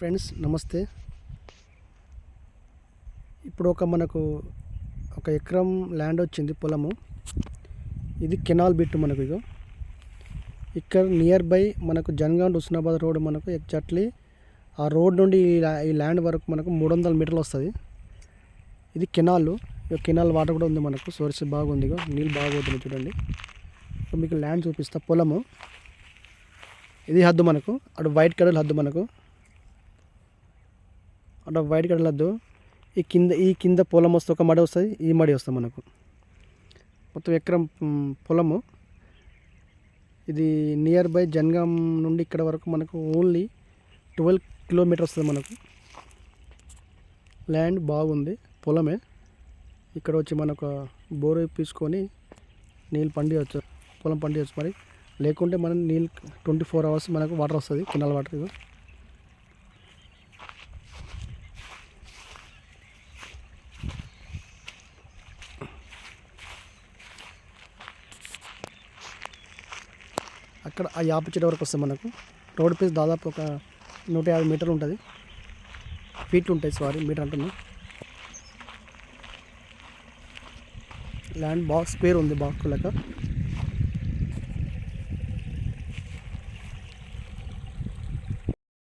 Friends నమస్తే. ఇప్పుడు మనకు ఒక ఎకరం ల్యాండ్ వచ్చింది పొలము. ఇది కెనాల్ బిట్ మనకు. ఇగో ఇక్కడ నియర్ బై మనకు జనగాం హుస్నాబాద్ రోడ్ మనకు ఎగ్జాక్ట్లీ ఆ రోడ్ నుండి ఈ ల్యాండ్ వరకు మనకు 300 మీటర్లు వస్తుంది. ఇది కెనాల్. కెనాల్ వాటర్ కూడా ఉంది మనకు, సోర్స్ బాగుంది. ఇగో నీళ్ళు బాగుంటుంది చూడండి. మీకు ల్యాండ్ చూపిస్తా. పొలము ఇది హద్దు మనకు. అటు వైట్ కలర్ హద్దు మనకు, అటు వైట్ కలర్ హద్దు. ఈ కింద పొలం వస్తే ఒక మడి వస్తుంది, ఈ మడి వస్తుంది మనకు. మొత్తం ఎకరం పొలము. ఇది నియర్ బై జనగాం నుండి ఇక్కడ వరకు మనకు ఓన్లీ 12 కిలోమీటర్స్ వస్తుంది మనకు. ల్యాండ్ బాగుంది, పొలమే. ఇక్కడ వచ్చి మనకు బోర్ తీసుకొని నీళ్ళు పండియవచ్చు, పొలం పండియవచ్చు. మరి లేకుంటే మనం నీళ్ళు 24 అవర్స్ మనకు వాటర్ వస్తుంది, కెనాల్ వాటర్. ఇది అక్కడ ఆ యాప చెట్టు వరకు వస్తుంది మనకు. రోడ్ పీస్ దాదాపు ఒక 150 మీటర్లు ఉంటుంది, ఫీట్లు ఉంటాయి. సారీ, మీటర్ అంటున్నా. ల్యాండ్ బాగా స్క్వేర్ ఉంది, బాగా లెక్క.